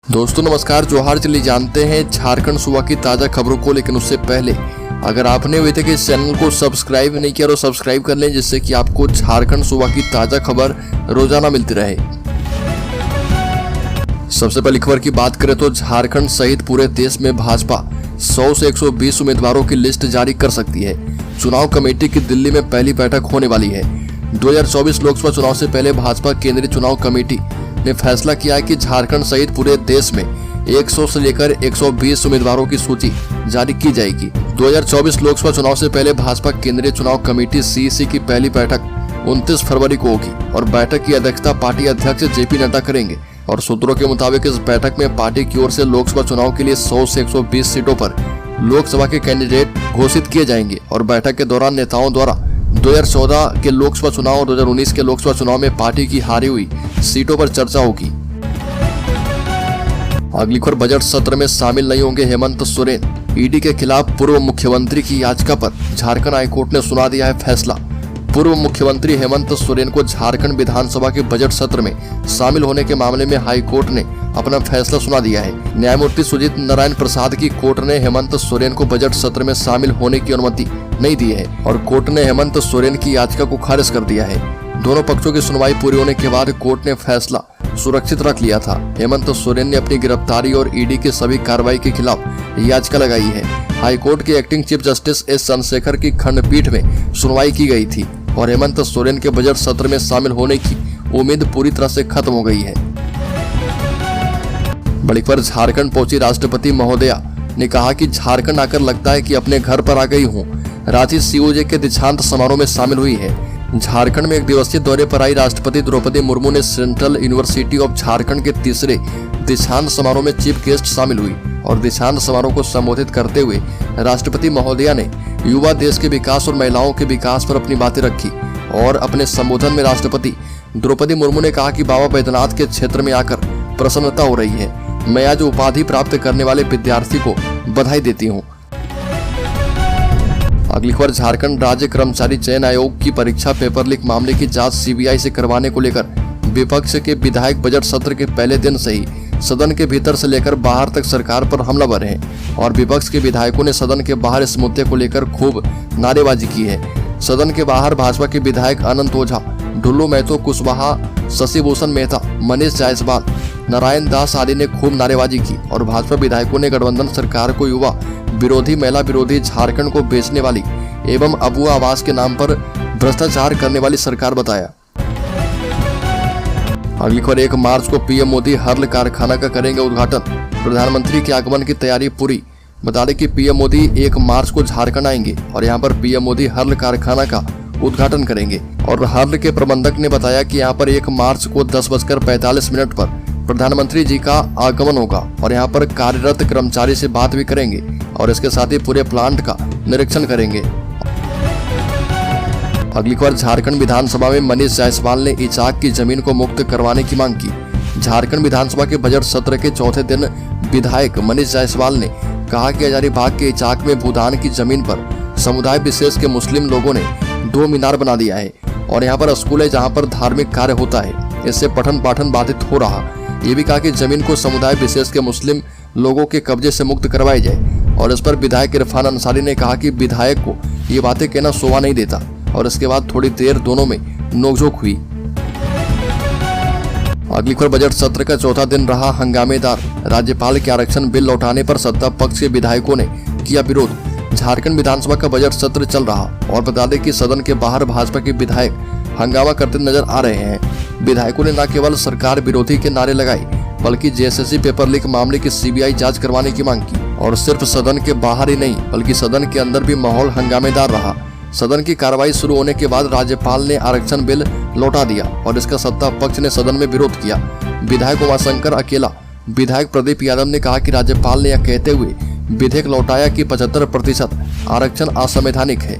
दोस्तों नमस्कार, जोहार। चलिए जानते हैं झारखंड सूबा की ताज़ा खबरों को। लेकिन उससे पहले अगर आपने अभी तक इस चैनल को सब्सक्राइब नहीं किया तो सब्सक्राइब कर लें, जिससे कि आपको झारखंड सूबा की ताज़ा खबर रोजाना मिलती रहे। सबसे पहली खबर की बात करें तो झारखंड सहित पूरे देश में भाजपा 100 से 120 उम्मीदवारों की लिस्ट जारी कर सकती है। चुनाव कमेटी की दिल्ली में पहली बैठक होने वाली है। 2024 लोकसभा चुनाव से पहले भाजपा केंद्रीय चुनाव कमेटी ने फैसला किया है कि झारखंड सहित पूरे देश में 100 से लेकर 120 उम्मीदवारों की सूची जारी की जाएगी। 2024 लोकसभा चुनाव से पहले भाजपा केंद्रीय चुनाव कमेटी सीईसी की पहली बैठक 29 फरवरी को होगी और बैठक की अध्यक्षता पार्टी अध्यक्ष जेपी नड्डा करेंगे। और सूत्रों के मुताबिक इस बैठक में पार्टी की ओर से लोकसभा चुनाव के लिए 100 से 120 सीटों पर लोकसभा के कैंडिडेट घोषित किए जाएंगे। और बैठक के दौरान नेताओं द्वारा 2014 के लोकसभा चुनाव और 2019 के लोकसभा चुनाव में पार्टी की हारी हुई सीटों पर चर्चा होगी। अगली खबर, बजट सत्र में शामिल नहीं होंगे हेमंत सोरेन। ईडी के खिलाफ पूर्व मुख्यमंत्री की याचिका पर झारखंड हाईकोर्ट ने सुना दिया है फैसला। पूर्व मुख्यमंत्री हेमंत सोरेन को झारखंड विधानसभा के बजट सत्र में शामिल होने के मामले में हाईकोर्ट ने अपना फैसला सुना दिया है। न्यायमूर्ति सुजीत नारायण प्रसाद की कोर्ट ने हेमंत सोरेन को बजट सत्र में शामिल होने की अनुमति नहीं दी है और कोर्ट ने हेमंत सोरेन की याचिका को खारिज कर दिया है। दोनों पक्षों की सुनवाई पूरी होने के बाद कोर्ट ने फैसला सुरक्षित रख लिया था। हेमंत सोरेन ने अपनी गिरफ्तारी और ईडी की सभी कार्रवाई के खिलाफ याचिका लगाई है। हाईकोर्ट के acting chief justice S Chandrashekhar की खंडपीठ में सुनवाई की गई थी और हेमंत सोरेन के बजट सत्र में शामिल होने की उम्मीद पूरी तरह से खत्म हो गई है। बड़ी खबर, झारखंड पहुंची राष्ट्रपति महोदया ने कहा कि झारखंड आकर लगता है कि अपने घर पर आ गई हूं। रांची सीओजे के दीक्षांत समारोह में शामिल हुई है। झारखंड में एक दिवसीय दौरे पर आई राष्ट्रपति द्रौपदी मुर्मू ने सेंट्रल यूनिवर्सिटी ऑफ झारखंड के तीसरे दीक्षांत समारोह में चीफ गेस्ट शामिल हुई और दीक्षांत समारोह को संबोधित करते हुए राष्ट्रपति महोदया ने युवा देश के विकास और महिलाओं के विकास पर अपनी बातें रखी। और अपने संबोधन में राष्ट्रपति द्रौपदी मुर्मू ने कहा कि बाबा बैद्यनाथ के क्षेत्र में आकर प्रसन्नता हो रही है। मैं आज उपाधि प्राप्त करने वाले विद्यार्थी को बधाई देती हूँ। अगली खबर, झारखंड राज्य कर्मचारी चयन आयोग की परीक्षा पेपर लीक मामले की जांच सीबीआई से करवाने को लेकर विपक्ष के विधायक बजट सत्र के पहले दिन से ही सदन के भीतर से लेकर बाहर तक सरकार पर हमलावर हैं और विपक्ष के विधायकों ने सदन के बाहर इस मुद्दे को लेकर खूब नारेबाजी की है। सदन के बाहर भाजपा के विधायक अनंत ओझा, ढुल्लू महतो कुशवाहा, शशि भूषण मेहता, मनीष जायसवाल, नारायण दास आदि ने खूब नारेबाजी की और भाजपा विधायकों ने गठबंधन सरकार को युवा विरोधी, महिला विरोधी, झारखंड को बेचने वाली एवं अबुआ आवास के नाम पर भ्रष्टाचार करने वाली सरकार बताया। अगली खबर, 1 मार्च को पीएम मोदी हर्ल कारखाना का करेंगे उद्घाटन। प्रधानमंत्री के आगमन की तैयारी पूरी। बता दें कि पीएम मोदी 1 मार्च को झारखंड आएंगे और यहां पर पीएम मोदी हर्ल कारखाना का उद्घाटन करेंगे। और हर्ल के प्रबंधक ने बताया कि यहां पर 1 मार्च को 10:45 पर प्रधानमंत्री जी का आगमन होगा और यहां पर कार्यरत कर्मचारी से बात भी करेंगे और इसके साथ ही पूरे प्लांट का निरीक्षण करेंगे। अगली खबर, झारखंड विधानसभा में मनीष जायसवाल ने इचाक की जमीन को मुक्त करवाने की मांग की। झारखंड विधानसभा के बजट सत्र के चौथे दिन विधायक मनीष जायसवाल ने कहा कि हजारीबाग के इचाक में भूदान की जमीन पर समुदाय विशेष के मुस्लिम लोगों ने 2 मीनार बना दिया है और यहाँ पर स्कूल है जहाँ पर धार्मिक कार्य होता है। इससे पठन पाठन बाधित हो रहा। ये भी कहा कि जमीन को समुदाय विशेष के मुस्लिम लोगों के कब्जे से मुक्त करवाई जाए और इस पर विधायक इरफान अंसारी ने कहा कि विधायक को ये बातें कहना शोभा नहीं देता। और इसके बाद थोड़ी देर दोनों में नोकझोंक हुई। अगली खबर, बजट सत्र का चौथा दिन रहा हंगामेदार। राज्यपाल के आरक्षण बिल लौटाने पर सत्ता पक्ष के विधायकों ने किया विरोध। झारखंड विधानसभा का बजट सत्र चल रहा और बता दें कि सदन के बाहर भाजपा के विधायक हंगामा करते नजर आ रहे हैं। विधायकों ने न केवल सरकार विरोधी के नारे लगाए बल्कि जेएसएससी पेपर लीक मामले की सीबीआई जांच करवाने की मांग की। और सिर्फ सदन के बाहर ही नहीं बल्कि सदन के अंदर भी माहौल हंगामेदार रहा। सदन की कार्रवाई शुरू होने के बाद राज्यपाल ने आरक्षण बिल लौटा दिया और इसका सत्ता पक्ष ने सदन में विरोध किया। विधायक उमाशंकर अकेला, विधायक प्रदीप यादव ने कहा कि राज्यपाल ने यह कहते हुए विधेयक लौटाया कि 75% आरक्षण असंवैधानिक है।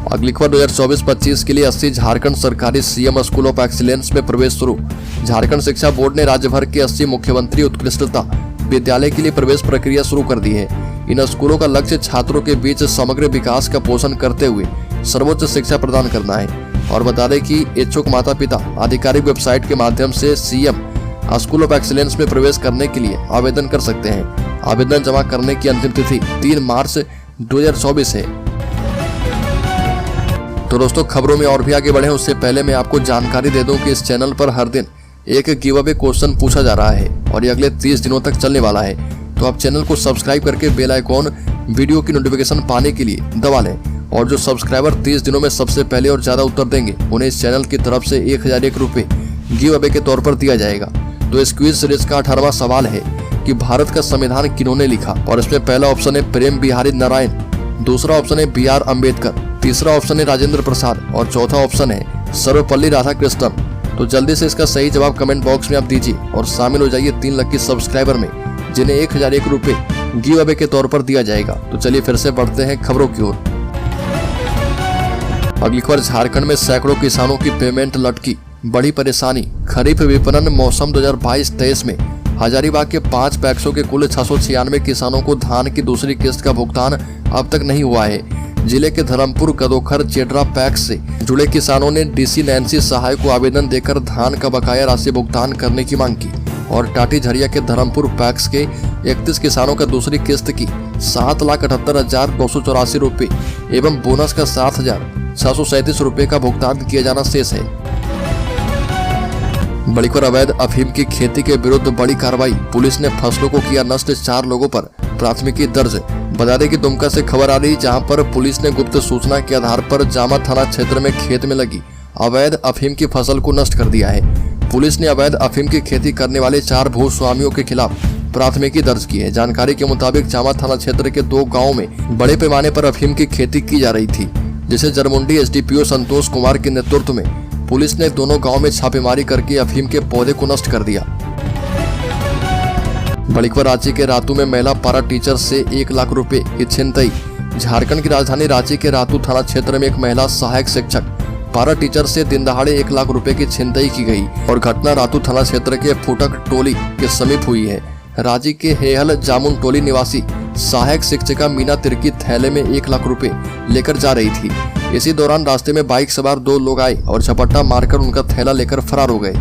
अगली खबर, 2024-25 के लिए 80 झारखंड सरकारी सीएम स्कूल ऑफ एक्सीलेंस में प्रवेश शुरू। झारखंड शिक्षा बोर्ड ने राज्य भर के 80 मुख्यमंत्री उत्कृष्टता विद्यालय के लिए प्रवेश प्रक्रिया शुरू कर दी है। इन स्कूलों का लक्ष्य छात्रों के बीच समग्र विकास का पोषण करते हुए सर्वोच्च शिक्षा प्रदान करना है। और बता दें कि इच्छुक माता पिता आधिकारिक वेबसाइट के माध्यम से सीएम स्कूल ऑफ एक्सीलेंस में प्रवेश करने के लिए आवेदन कर सकते हैं। आवेदन जमा करने की अंतिम तिथि 3 मार्च 2024 है। तो दोस्तों, खबरों में और भी आगे बढ़े उससे पहले मैं आपको जानकारी दे दूं कि इस चैनल पर हर दिन एक गिव अवे क्वेश्चन पूछा जा रहा है और ये अगले 30 दिनों तक चलने वाला है। तो आप चैनल को सब्सक्राइब करके बेल आइकॉन वीडियो की नोटिफिकेशन पाने के लिए दबा लें और जो सब्सक्राइबर 30 दिनों में सबसे पहले और ज्यादा उत्तर देंगे उन्हें इस चैनल की तरफ से 1001 रुपये गिव अवे के तौर पर दिया जाएगा। तो इस क्विज सीरीज का 18वां सवाल है कि भारत का संविधान किन्होंने लिखा, और इसमें पहला ऑप्शन है प्रेम बिहारी नारायण, दूसरा ऑप्शन है BR अम्बेडकर, तीसरा ऑप्शन है राजेंद्र प्रसाद और चौथा ऑप्शन है सर्वपल्ली राधाकृष्णन। तो जल्दी से इसका सही जवाब कमेंट बॉक्स में आप दीजिए और शामिल हो जाइए 3 लकी सब्सक्राइबर में, जिन्हें 1001 रुपये गिव अवे के तौर पर दिया जाएगा। तो चलिए फिर से बढ़ते हैं खबरों की ओर। अगली खबर, झारखंड में सैकड़ों किसानों की पेमेंट लटकी, बड़ी परेशानी। खरीफ विपणन मौसम 2022-23 में हजारीबाग के 5 पैक्सों के कुल 696 किसानों को धान की दूसरी किस्त का भुगतान अब तक नहीं हुआ है। जिले के धर्मपुर, गदोखर, चेडरा पैक्स से जुड़े किसानों ने DC नैन्सी सहाय को आवेदन देकर धान का बकाया राशि भुगतान करने की मांग की और टाटी झरिया के धर्मपुर पैक्स के 31 किसानों का दूसरी किस्त की 7,78,284 रुपये एवं बोनस का 7,637 रुपये का भुगतान किया जाना शेष है। बड़ी खबर, अवैध अफीम की खेती के विरुद्ध बड़ी कार्रवाई, पुलिस ने फसलों को किया नष्ट, 4 लोगों पर प्राथमिकी दर्ज। बता दें कि दुमका से खबर आ रही, जहां पर पुलिस ने गुप्त सूचना के आधार पर जामा थाना क्षेत्र में खेत में लगी अवैध अफीम की फसल को नष्ट कर दिया है। पुलिस ने अवैध अफीम की खेती करने वाले 4 भूस्वामियों के खिलाफ प्राथमिकी दर्ज की है। जानकारी के मुताबिक जामा थाना क्षेत्र के 2 गाँव में बड़े पैमाने पर अफीम की खेती की जा रही थी, जिसे जरमुंडी SDPO संतोष कुमार के नेतृत्व में पुलिस ने दोनों गांव में छापेमारी करके अफीम के पौधे को नष्ट कर दिया। बड़ी खबर, रांची के रातू में महिला पारा टीचर से 1 लाख रुपए की छिनतई। झारखंड की राजधानी रांची के रातू थाना क्षेत्र में एक महिला सहायक शिक्षक पारा टीचर से दिन दहाड़े 1 लाख रुपए की छिनतई की गई और घटना रातू थाना क्षेत्र के फुटक टोली के समीप हुई है। रांची के हेहल जामुन टोली निवासी सहायक शिक्षिका मीना तिर्की थैले में 1 लाख रुपए लेकर जा रही थी। इसी दौरान रास्ते में बाइक सवार 2 लोग आए और झपट्टा मारकर उनका थैला लेकर फरार हो गए।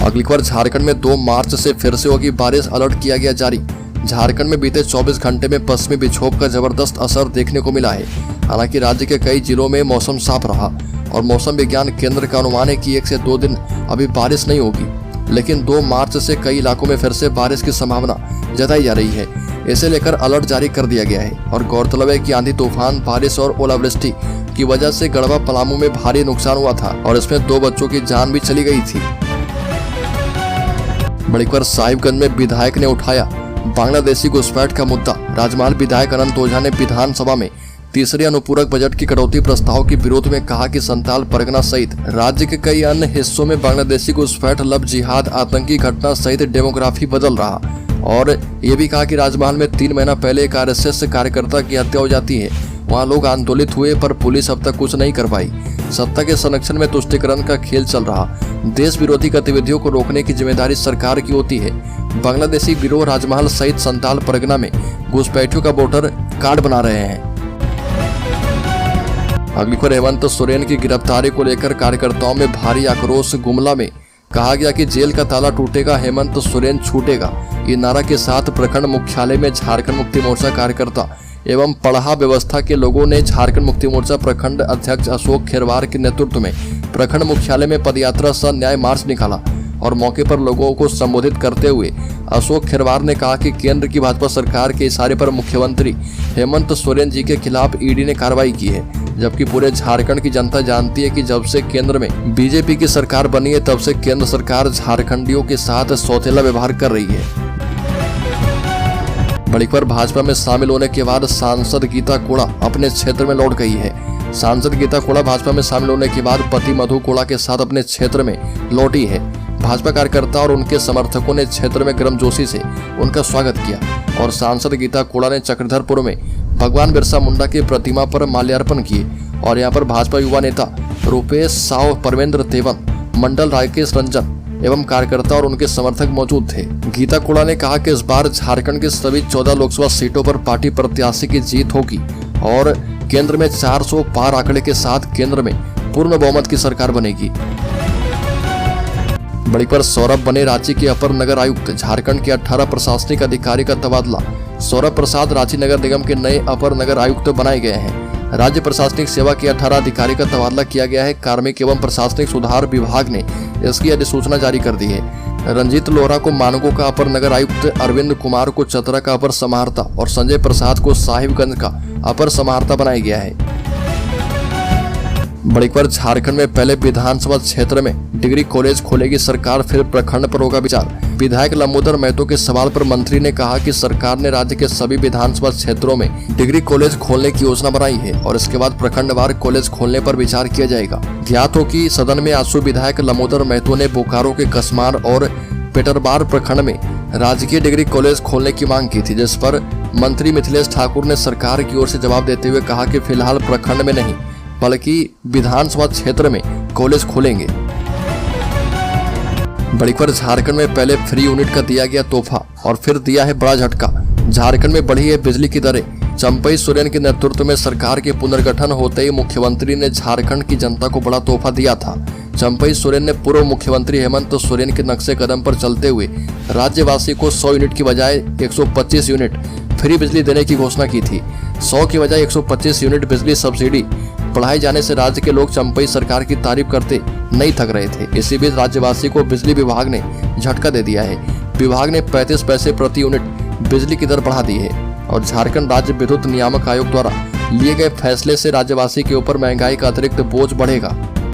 अगली खबर, झारखंड में 2 मार्च से फिर से होगी बारिश, अलर्ट किया गया जारी। झारखंड में बीते 24 घंटे में पश्चिमी विक्षोभ का जबरदस्त असर देखने को मिला है। हालांकि राज्य के कई जिलों में मौसम साफ रहा और मौसम विज्ञान केंद्र का अनुमान है कि 1 से 2 दिन अभी बारिश नहीं होगी, लेकिन 2 मार्च से कई इलाकों में फिर से बारिश की संभावना जताई जा रही है। इसे लेकर अलर्ट जारी कर दिया गया है और गौरतलब है कि आंधी तूफान, बारिश और ओलावृष्टि की वजह से गढ़वा पलामू में भारी नुकसान हुआ था और इसमें 2 बच्चों की जान भी चली गई थी। बड़ी खबर, साहिबगंज में विधायक ने उठाया बांग्लादेशी घुसपैठ का मुद्दा। राजमहल विधायक अनंत ओझा ने विधानसभा में तीसरे अनुपूरक बजट की कटौती प्रस्ताव के विरोध में कहा कि संताल परगना सहित राज्य के कई अन्य हिस्सों में बांग्लादेशी घुसपैठ, लव जिहाद, आतंकी घटना सहित डेमोग्राफी बदल रहा और ये भी कहा कि राजमहल में 3 महीना पहले एक RSS कार्यकर्ता की हत्या हो जाती है, वहाँ लोग आंदोलित हुए पर पुलिस अब तक कुछ नहीं कर पाई। सत्ता के संरक्षण में तुष्टीकरण का खेल चल रहा, देश विरोधी गतिविधियों को रोकने की जिम्मेदारी सरकार की होती है। बांग्लादेशी गिरोह राजमहल सहित संताल परगना में घुसपैठियों का वोटर कार्ड बना रहे हैं। अगली खबर, हेमंत सोरेन की गिरफ्तारी को लेकर कार्यकर्ताओं में भारी आक्रोश। गुमला में कहा गया कि जेल का ताला टूटेगा, हेमंत सोरेन छूटेगा। ये नारा के साथ प्रखंड मुख्यालय में झारखंड मुक्ति मोर्चा कार्यकर्ता एवं पढ़ा व्यवस्था के लोगों ने झारखंड मुक्ति मोर्चा प्रखंड अध्यक्ष अशोक खेरवार के नेतृत्व में प्रखंड मुख्यालय में पदयात्रा सह न्याय मार्च निकाला और मौके पर लोगों को संबोधित करते हुए अशोक खेरवार ने कहा कि केंद्र की भाजपा सरकार के इशारे पर मुख्यमंत्री हेमंत सोरेन जी के खिलाफ ईडी ने कार्रवाई की है, जबकि पूरे झारखंड की जनता जानती है कि जब से केंद्र में बीजेपी की सरकार बनी है तब से केंद्र सरकार झारखंडियों के साथ सौतेला व्यवहार कर रही है। बड़ी खबर, भाजपा में शामिल होने के बाद सांसद गीता कोड़ा अपने क्षेत्र में लौट गई है। सांसद गीता कोड़ा भाजपा में शामिल होने के बाद पति मधु कोड़ा के साथ अपने क्षेत्र में लौटी है। भाजपा कार्यकर्ता और उनके समर्थकों ने क्षेत्र में गर्मजोशी से उनका स्वागत किया और सांसद गीता कोड़ा ने चक्रधरपुर में भगवान बिरसा मुंडा की प्रतिमा पर माल्यार्पण किए और यहां पर भाजपा युवा नेता रूपेश साव, परमेंद्र तेवन, मंडल राकेश रंजन एवं कार्यकर्ता और उनके समर्थक मौजूद थे। गीता कोड़ा ने कहा कि इस बार झारखंड की सभी 14 लोकसभा सीटों पर पार्टी प्रत्याशी की जीत होगी और केंद्र में 400 पार आंकड़े के साथ केंद्र में पूर्ण बहुमत की सरकार बनेगी। बड़ी खबर, सौरभ बने रांची के अपर नगर आयुक्त। झारखंड के 18 प्रशासनिक अधिकारी का तबादला। सौरभ प्रसाद रांची नगर निगम के नए अपर नगर आयुक्त बनाए गए हैं। राज्य प्रशासनिक सेवा के 18 अधिकारी का तबादला किया गया है। कार्मिक एवं प्रशासनिक सुधार विभाग ने इसकी अधिसूचना जारी कर दी है। रंजीत लोहरा को मानगो का अपर नगर आयुक्त, अरविंद कुमार को चतरा का अपर समाहर्ता और संजय प्रसाद को साहिबगंज का अपर समाहर्ता बनाया गया है। बड़ी खबर, झारखंड में पहले विधानसभा क्षेत्र में डिग्री कॉलेज खोलेगी सरकार, फिर प्रखंड पर होगा विचार। विधायक लंबोदर महतो के सवाल पर मंत्री ने कहा कि सरकार ने राज्य के सभी विधानसभा क्षेत्रों में डिग्री कॉलेज खोलने की योजना बनाई है और इसके बाद प्रखंडवार कॉलेज खोलने पर विचार किया जाएगा। ज्ञात हो कि सदन में आंसू विधायक लंबोदर महतो ने बोकारो के कसमार और पेटरबार प्रखंड में राजकीय डिग्री कॉलेज खोलने की मांग की थी, जिस पर मंत्री मिथिलेश ठाकुर ने सरकार की ओर से जवाब देते हुए कहा कि फिलहाल प्रखंड में नहीं बल्कि विधानसभा क्षेत्र में कॉलेज खोलेंगे। बड़ी खबर, झारखंड में पहले फ्री यूनिट का दिया गया तोहफा और फिर दिया है बड़ा झटका। झारखंड में बढ़ी है बिजली की दरें। चंपई सोरेन के नेतृत्व में सरकार के पुनर्गठन होते ही मुख्यमंत्री ने झारखंड की जनता को बड़ा तोहफा दिया था। चंपई सोरेन ने पूर्व मुख्यमंत्री हेमंत सोरेन के नक्शे कदम पर चलते हुए राज्यवासी को 100 यूनिट की बजाय 125 यूनिट फ्री बिजली देने की घोषणा की थी। 100 की बजाय 125 यूनिट बिजली सब्सिडी बढ़ाए जाने से राज्य के लोग चंपई सरकार की तारीफ करते नहीं थक रहे थे। इसी बीच राज्यवासी को बिजली विभाग ने झटका दे दिया है। विभाग ने 35 पैसे प्रति यूनिट बिजली की दर बढ़ा दी है और झारखंड राज्य विद्युत नियामक आयोग द्वारा लिए गए फैसले से राज्यवासी के ऊपर महंगाई का अतिरिक्त बोझ बढ़ेगा।